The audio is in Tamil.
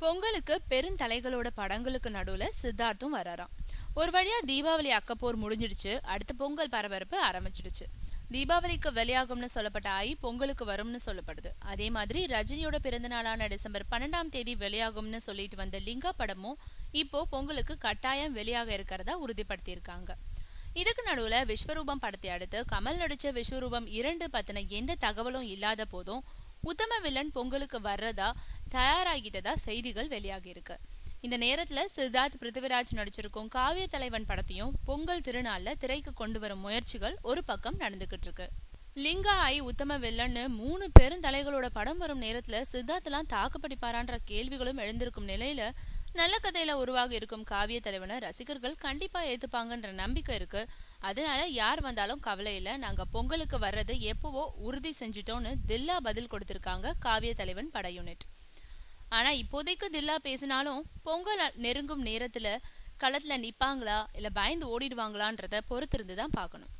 பொங்கலுக்கு பெருந்தலைகளோட படங்களுக்கு நடுவுல சித்தார்த்தும் வராராம். ஒரு வழியா தீபாவளி அக்கப்போர் முடிஞ்சிடுச்சு. அடுத்த பொங்கல் பரபரப்பு ஆரம்பிச்சிடுச்சு. தீபாவளிக்கு வெளியாகும்னு சொல்லப்பட்ட ஆயி பொங்கலுக்கு வரும்னு சொல்லப்படுது. அதே மாதிரி ரஜினியோட பிறந்த நாளான டிசம்பர் 12ஆம் தேதி வெளியாகும்னு சொல்லிட்டு வந்த லிங்கா படமும் இப்போ பொங்கலுக்கு கட்டாயம் வெளியாக இருக்கிறதா உறுதிப்படுத்தியிருக்காங்க. இதுக்கு நடுவுல விஸ்வரூபம் படத்தை அடுத்து கமல் நடிச்ச விஸ்வரூபம் 2 பத்தின எந்த தகவலும் இல்லாத போதும் உத்தம வில்லன் பொங்கலுக்கு வர்றதா தயாராகிட்டதா செய்திகள் வெளியாகி இருக்கு. இந்த நேரத்துல சித்தார்த் பிருத்திவிராஜ் நடிச்சிருக்கும் காவிய தலைவன் படத்தையும் பொங்கல் திருநாள்ல திரைக்கு கொண்டு வரும் முயற்சிகள் ஒரு பக்கம் நடந்துகிட்டு இருக்கு. லிங்கா ஆய் உத்தம வில்லன்னு 3 பெருந்தலைகளோட படம் வரும் நேரத்துல சித்தார்த் எல்லாம் தாக்குப்பிடிப்பாரான்ற கேள்விகளும் எழுந்திருக்கும் நிலையில நல்ல கதையில உருவாக இருக்கும் காவிய தலைவனை ரசிகர்கள் கண்டிப்பா ஏத்துப்பாங்கன்ற நம்பிக்கை இருக்கு. அதனால யார் வந்தாலும் கவலை இல்ல, நாங்க பொங்கலுக்கு வர்றது எப்பவோ உறுதி செஞ்சிட்டோம்னு தில்லா பதில் கொடுத்திருக்காங்க காவிய தலைவன் பட யூனிட். ஆனா இப்போதைக்கு தில்லா பேசினாலும் பொங்கல் நெருங்கும் நேரத்துல களத்துல நிப்பாங்களா இல்ல பயந்து ஓடிடுவாங்களான்றத பொறுத்திருந்துதான் பார்க்கணும்.